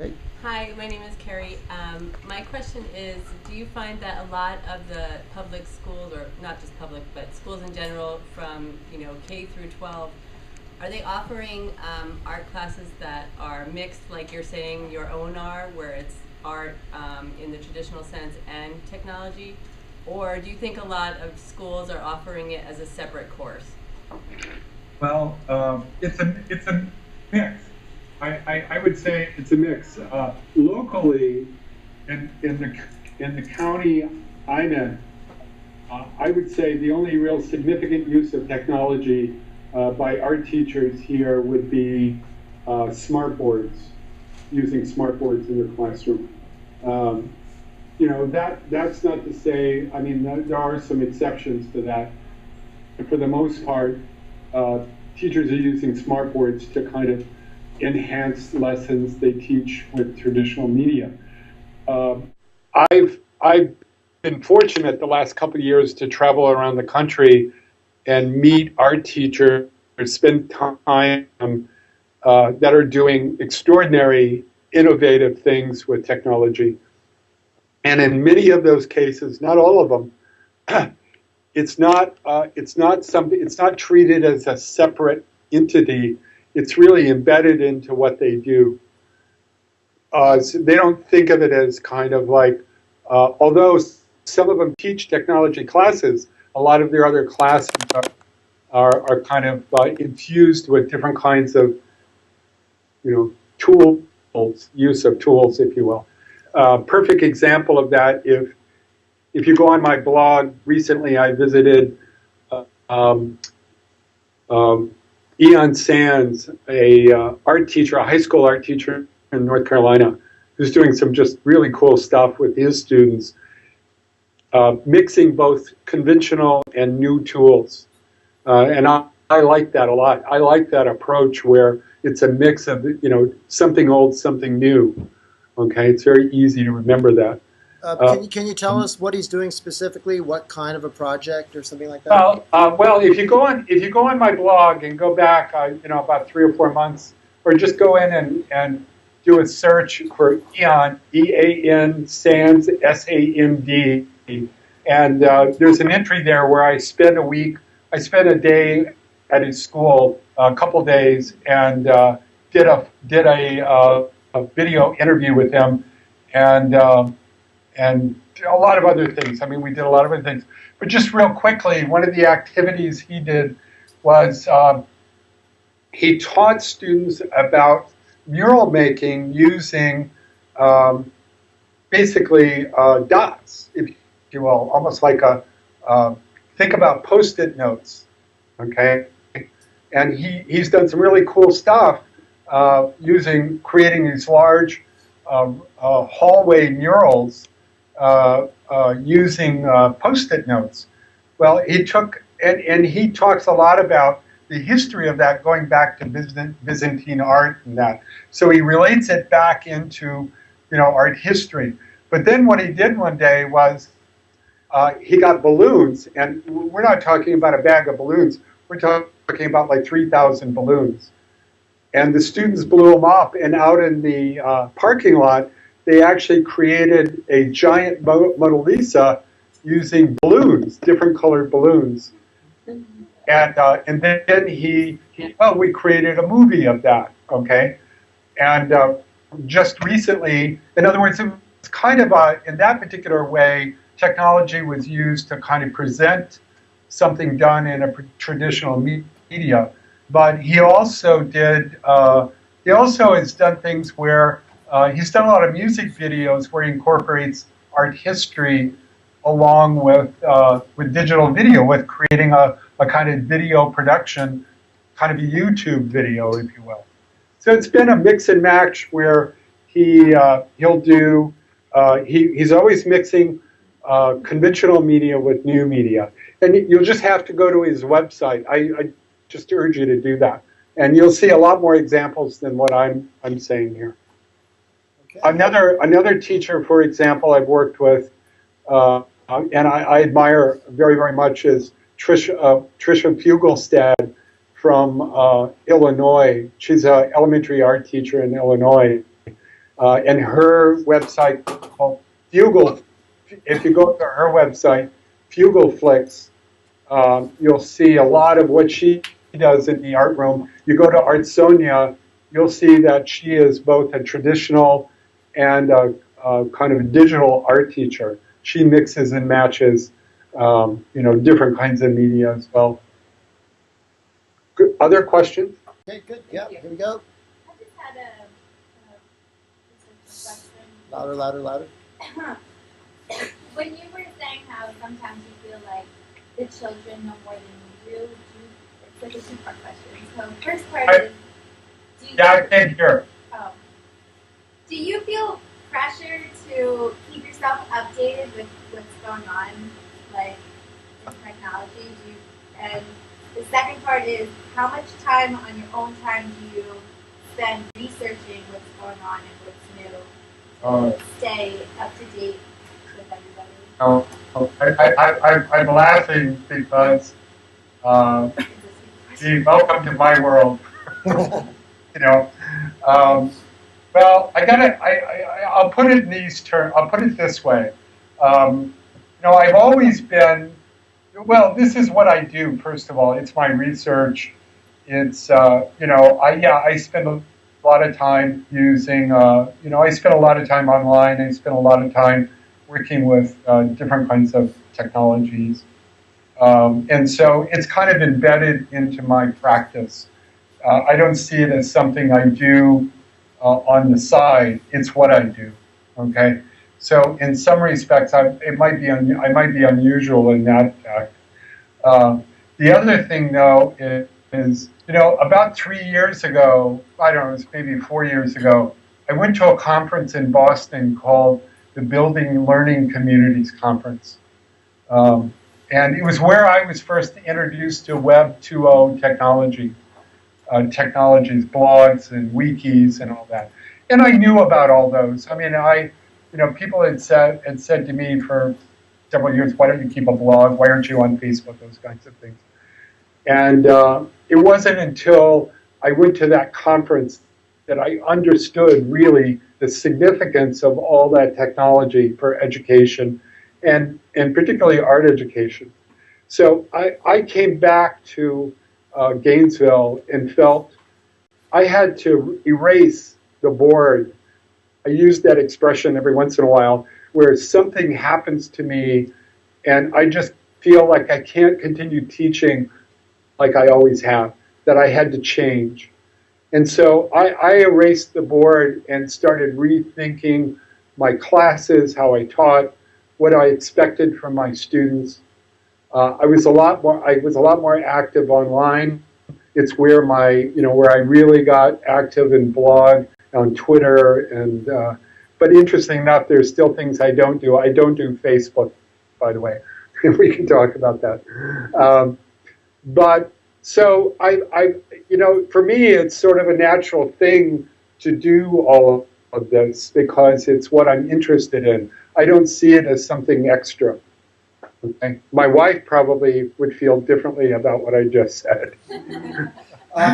Okay. Hi, my name is Carrie. My question is, do you find that a lot of the public schools, or not just public, but schools in general, from K through 12, are they offering art classes that are mixed, like you're saying your own are, where it's art in the traditional sense and technology, or do you think a lot of schools are offering it as a separate course? Well, it's a mix. I would say it's a mix. Locally, in the county I'm in, I would say the only real significant use of technology by art teachers here would be smart boards, using smart boards in their classroom. Um, that's not to say. I mean, there are some exceptions to that. But for the most part, uh, teachers are using smart boards to kind of enhance lessons they teach with traditional media. Um, I've been fortunate the last couple of years to travel around the country and meet art teachers, spend time that are doing extraordinary, innovative things with technology. And in many of those cases, not all of them, it's not treated as a separate entity. It's really embedded into what they do. So they don't think of it as kind of like, although some of them teach technology classes, a lot of their other classes are kind of infused with different kinds of, tools, use of tools, if you will. Perfect example of that, if you go on my blog, recently I visited uh, um, um, Eon Sands, a art teacher, a high school art teacher in North Carolina, who's doing some just really cool stuff with his students, mixing both conventional and new tools. And I like that a lot. I like that approach where it's a mix of, something old, something new. Okay, it's very easy to remember that. Uh, Can you tell us what he's doing specifically? What kind of a project or something like that? well, if you go on my blog and go back, about 3 or 4 months, or just go in and do a search for Eon, EAN Sands, SAND, and there's an entry there where I spent a day at his school, a couple days, and did a video interview with him, and. And a lot of other things. I mean, we did a lot of other things. But just real quickly, one of the activities he did was he taught students about mural making using um, basically dots, if you will, almost like uh, think about Post-it notes, okay? And he's done some really cool stuff creating these large hallway murals using Post-it notes. Well, and he talks a lot about the history of that going back to Byzantine art and that. So he relates it back into, art history. But then what he did one day was he got balloons, and we're not talking about a bag of balloons. We're talking about like 3,000 balloons. And the students blew them up, and out in the parking lot, they actually created a giant Mona Lisa using balloons, different colored balloons. And then we created a movie of that, okay? And just recently, in other words, it's kind of in that particular way, technology was used to kind of present something done in a traditional media. But he also has done things where he's done a lot of music videos where he incorporates art history along with digital video, with creating a kind of video production, kind of a YouTube video, if you will. So it's been a mix and match where he'll do he's always mixing conventional media with new media, and you'll just have to go to his website. I just urge you to do that, and you'll see a lot more examples than what I'm saying here. Okay. Another teacher, for example, I've worked with, and I admire very, very much, is Trisha Fugelstad from Illinois. She's an elementary art teacher in Illinois. and her website called Fugle. If you go to her website, Fugleflix, you'll see a lot of what she does in the art room. You go to Artsonia, you'll see that she is both a traditional and a kind of a digital art teacher. She mixes and matches, different kinds of media as well. Good. Other questions? Okay, good. Yeah, here we go. I just had just a question. Louder, louder, louder. When you were saying how sometimes you feel like the children know more than you do, it's like a two-part question. So first part is, I can't hear. Oh, do you feel pressure to keep yourself updated with what's going on, like in technology? And the second part is, how much time on your own time do you spend researching what's going on and what's new to stay up to date with everybody? I'm laughing because, gee, welcome to my world. Well, I'll put it in these terms. I'll put it this way. I've always been. Well, this is what I do. First of all, it's my research. It's I spend a lot of time using. I spend a lot of time online. I spend a lot of time working with different kinds of technologies, and so it's kind of embedded into my practice. I don't see it as something I do on the side. It's what I do. Okay. So in some respects, I might be unusual in that fact. The other thing, though, is about 3 years ago, I don't know, it was maybe 4 years ago, I went to a conference in Boston called the Building Learning Communities Conference. And it was where I was first introduced to Web 2.0 technologies, blogs and wikis and all that. And I knew about all those. I mean, people had said to me for several years, why don't you keep a blog? Why aren't you on Facebook? Those kinds of things. And it wasn't until I went to that conference that I understood really the significance of all that technology for education and particularly art education. So I came back to Gainesville and felt I had to erase the board. I use that expression every once in a while, where something happens to me and I just feel like I can't continue teaching like I always have, that I had to change. And so I erased the board and started rethinking my classes, how I taught, what I expected from my students. I was a lot more active online. It's where where I really got active in blog, on Twitter, and but interesting enough, there's still things I don't do. I don't do Facebook, by the way. We can talk about that. But so for me, it's sort of a natural thing to do all of this because it's what I'm interested in. I don't see it as something extra. Okay. My wife probably would feel differently about what I just said.